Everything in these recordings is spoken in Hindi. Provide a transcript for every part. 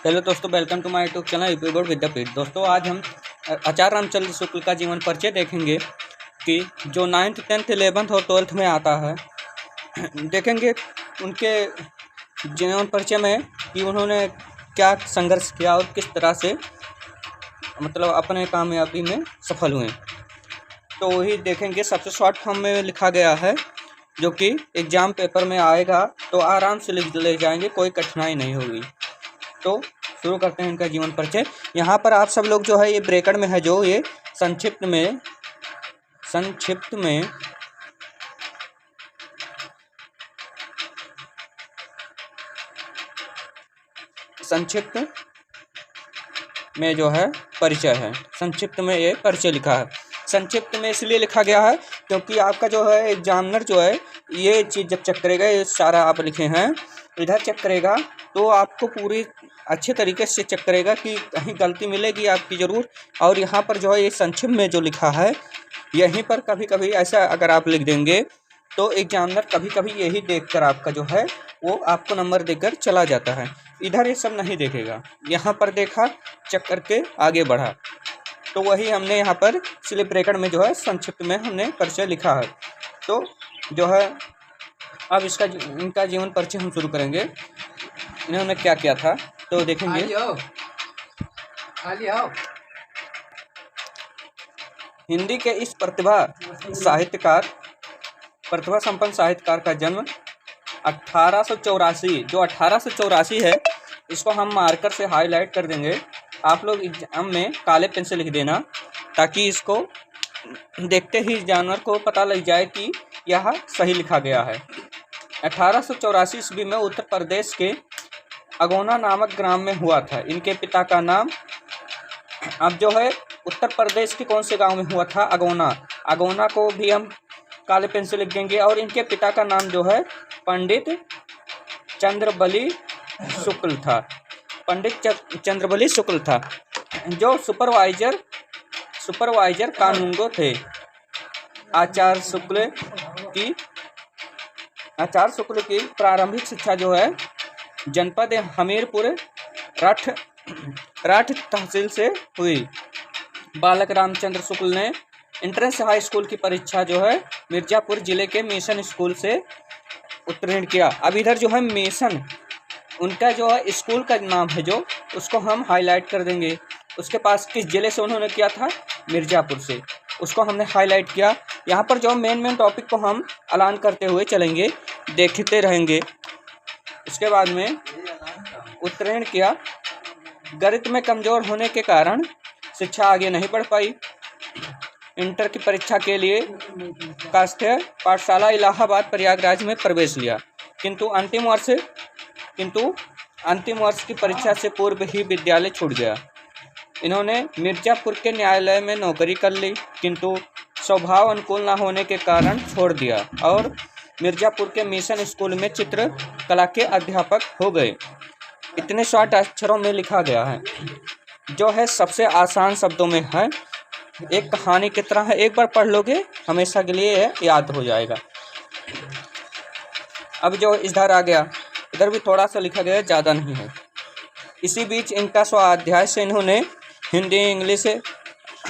हेलो दोस्तों, welcome to my YouTube channel UP board Vidyapeeth. दोस्तों, आज हम आचार्य रामचंद्र शुक्ल का जीवन परिचय देखेंगे कि जो 9th 10th 11th और 12th में आता है। देखेंगे उनके जीवन परिचय में कि उन्होंने क्या संघर्ष किया और किस तरह से मतलब अपने कामयाबी में सफल हुए। तो वही देखेंगे। सबसे शॉर्ट फॉर्म में लिखा गया है जो कि एग्ज़ाम पेपर में आएगा, तो आराम से लिख ले जाएंगे, कोई कठिनाई नहीं होगी। तो शुरू करते हैं इनका जीवन परिचय। यहाँ पर आप सब लोग जो है ये ब्रैकेट में है, जो ये संक्षिप्त में जो है परिचय है। संक्षिप्त में ये परिचय लिखा है। संक्षिप्त में इसलिए लिखा गया है क्योंकि आपका जो है एग्जामिनर जो है ये चीज़ जब चेक करेगा, ये सारा आप लिखे हैं इधर चेक करेगा, तो आपको पूरी अच्छे तरीके से चेक करेगा कि कहीं गलती मिलेगी आपकी ज़रूर। और यहाँ पर जो है ये संक्षिप्त में जो लिखा है, यहीं पर कभी कभी ऐसा अगर आप लिख देंगे तो एग्जामिनर कभी कभी यही देखकर आपका जो है वो आपको नंबर देकर चला जाता है। इधर ये सब नहीं देखेगा, यहाँ पर देखा, चेक करके आगे बढ़ा। तो वही हमने यहाँ पर इसलिए ब्रैकेट में जो है संक्षिप्त में हमने परिचय लिखा है। तो जो है अब इनका जीवन परिचय हम शुरू करेंगे। इन्होंने क्या किया था तो देखेंगे। हिंदी के इस प्रतिभा संपन्न साहित्यकार का जन्म 1884, जो 1884 है, इसको हम मार्कर से हाईलाइट कर देंगे। आप लोग एग्जाम में काले पेन से लिख देना ताकि इसको देखते ही जानवर को पता लग जाए कि यह सही लिखा गया है। 1884 ईस्वी में उत्तर प्रदेश के अगौना नामक ग्राम में हुआ था। इनके पिता का नाम, अब जो है उत्तर प्रदेश के कौन से गांव में हुआ था, अगौना को भी हम काले पेन से लिख देंगे। और इनके पिता का नाम जो है पंडित चंद्रबली शुक्ल था। जो सुपरवाइजर कानूनगो थे। आचार्य शुक्ल की प्रारंभिक शिक्षा जो है जनपद हमीरपुर राठ तहसील से हुई। बालक रामचंद्र शुक्ल ने इंट्रेंस हाई स्कूल की परीक्षा जो है मिर्ज़ापुर जिले के मिशन स्कूल से उत्तीर्ण किया। अब इधर जो है मिशन, उनका जो है स्कूल का नाम है जो, उसको हम हाईलाइट कर देंगे। उसके पास किस जिले से उन्होंने किया था, मिर्ज़ापुर से, उसको हमने हाईलाइट किया। यहाँ पर जो मेन टॉपिक को हम ऐलान करते हुए चलेंगे, देखते रहेंगे। उसके बाद में उत्तीर्ण किया। गणित में कमज़ोर होने के कारण शिक्षा आगे नहीं बढ़ पाई। इंटर की परीक्षा के लिए काष्ठ्य पाठशाला इलाहाबाद प्रयागराज में प्रवेश लिया, किंतु अंतिम वर्ष की परीक्षा से पूर्व ही विद्यालय छूट गया। इन्होंने मिर्ज़ापुर के न्यायालय में नौकरी कर ली, किंतु स्वभाव अनुकूल न होने के कारण छोड़ दिया और मिर्ज़ापुर के मिशन स्कूल में चित्रकला के अध्यापक हो गए। इतने शॉर्ट अक्षरों में लिखा गया है, जो है सबसे आसान शब्दों में है। एक कहानी की तरह है, एक बार पढ़ लोगे हमेशा के लिए याद हो जाएगा। अब जो इधर आ गया, इधर भी थोड़ा सा लिखा गया, ज़्यादा नहीं है। इसी बीच इनका स्वाध्याय से इन्होंने हिंदी, इंग्लिश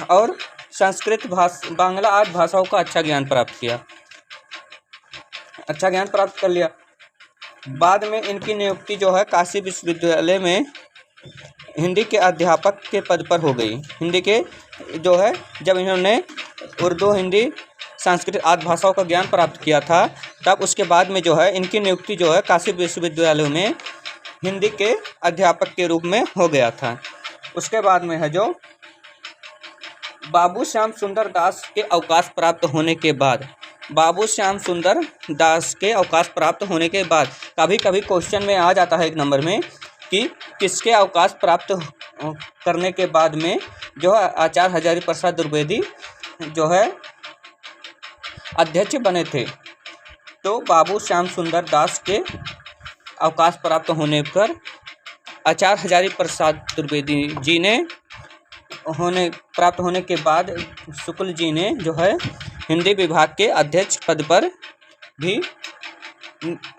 और संस्कृत बांग्ला आदि भाषाओं का अच्छा ज्ञान प्राप्त कर लिया। बाद में इनकी नियुक्ति जो है काशी विश्वविद्यालय में हिंदी के अध्यापक के पद पर हो गई। हिंदी के जो है जब इन्होंने उर्दू, हिंदी, संस्कृत आदि भाषाओं का ज्ञान प्राप्त किया था, तब उसके बाद में जो है इनकी नियुक्ति जो है काशी विश्वविद्यालय में हिंदी के अध्यापक के रूप में हो गया था। उसके बाद में है जो बाबू श्याम सुंदर दास के अवकाश प्राप्त होने के बाद, कभी कभी क्वेश्चन में आ जाता है एक नंबर में कि किसके अवकाश प्राप्त करने के बाद में जो है आचार्य हजारी प्रसाद द्विवेदी जो है अध्यक्ष बने थे। तो बाबू श्याम सुंदर दास के अवकाश प्राप्त होने पर आचार्य हजारी प्रसाद द्विवेदी जी ने प्राप्त होने के बाद शुक्ल जी ने जो है हिंदी विभाग के अध्यक्ष पद पर भी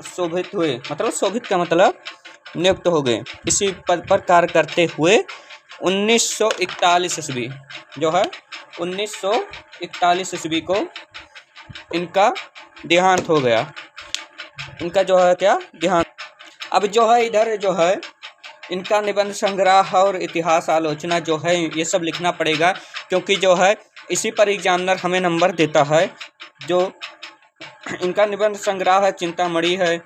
शोभित हुए। मतलब शोभित का मतलब नियुक्त हो गए। इसी पद पर कार्य करते हुए 1941 ईस्वी जो है 1941 ईस्वी को इनका देहांत हो गया। इनका जो है क्या देहांत। अब जो है इधर जो है इनका निबंध संग्रह और इतिहास आलोचना जो है ये सब लिखना पड़ेगा, क्योंकि जो है इसी पर एग्जामिनर हमें नंबर देता है। जो इनका निबंध संग्रह है चिंतामणि है,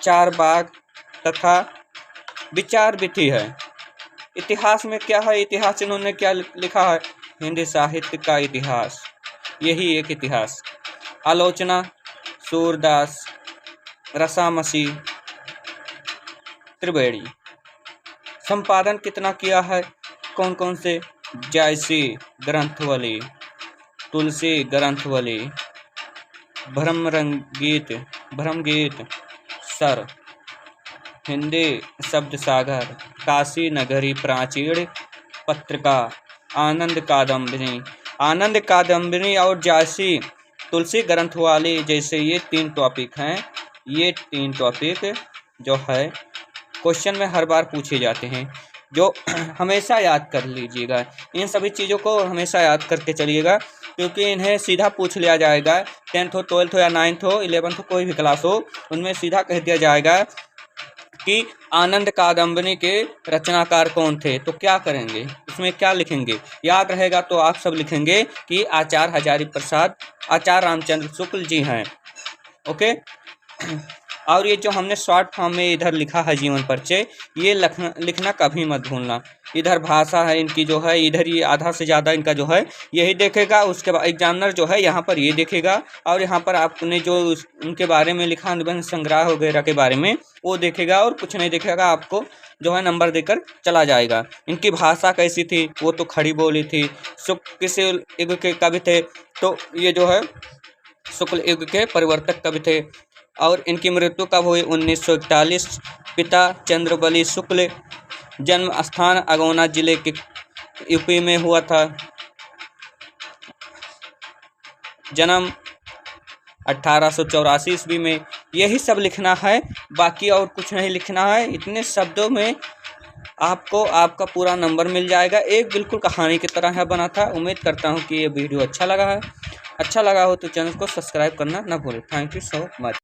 चार बाग तथा विचार विधि है। इतिहास में क्या है, इतिहास इन्होंने क्या लिखा है, हिंदी साहित्य का इतिहास, यही एक इतिहास। आलोचना सूरदास, रसामसी, त्रिवेणी। संपादन कितना किया है, कौन कौन से, जायसी ग्रंथवली, तुलसी ग्रंथवली, भ्रमगीत सर, हिंदी शब्द सागर, काशी नगरी प्राचीन पत्रिका, आनंद कादम्बिनी और जायसी तुलसी ग्रंथवाली जैसे ये 3 टॉपिक हैं। ये 3 टॉपिक जो है क्वेश्चन में हर बार पूछे जाते हैं, जो हमेशा याद कर लीजिएगा। इन सभी चीज़ों को हमेशा याद करके चलिएगा, क्योंकि इन्हें सीधा पूछ लिया जाएगा। 10th हो, 12th हो या 9th हो, 11th हो, कोई भी क्लास हो, उनमें सीधा कह दिया जाएगा कि आनंद कादम्बिनी के रचनाकार कौन थे। तो क्या करेंगे, उसमें क्या लिखेंगे, याद रहेगा तो आप सब लिखेंगे कि आचार्य हजारी प्रसाद, आचार्य रामचंद्र शुक्ल जी हैं। ओके। और ये जो हमने शॉर्ट फॉर्म में इधर लिखा है जीवन परिचय, ये लिखना कभी मत भूलना। इधर भाषा है इनकी जो है, इधर ये आधा से ज़्यादा इनका जो है यही देखेगा। उसके बाद एग्जामिनर जो है यहाँ पर ये देखेगा, और यहाँ पर आपने जो उनके बारे में लिखा निबंध संग्रह वगैरह के बारे में वो देखेगा, और कुछ नहीं देखेगा। आपको जो है नंबर देकर चला जाएगा। इनकी भाषा कैसी थी, वो तो खड़ी बोली थी। शुक्ल किस युग के कवि थे, तो ये जो है शुक्ल युग के परिवर्तक कवि थे। और इनकी मृत्यु कब हुई, 1941। पिता चंद्रबली शुक्ल, जन्म स्थान अगौना जिले के यूपी में हुआ था। जन्म 1884 ईस्वी में। यही सब लिखना है, बाकी और कुछ नहीं लिखना है। इतने शब्दों में आपको आपका पूरा नंबर मिल जाएगा। एक बिल्कुल कहानी की तरह है बना था। उम्मीद करता हूँ कि ये वीडियो अच्छा लगा है। अच्छा लगा हो तो चैनल को सब्सक्राइब करना ना भूलें। Thank you so much.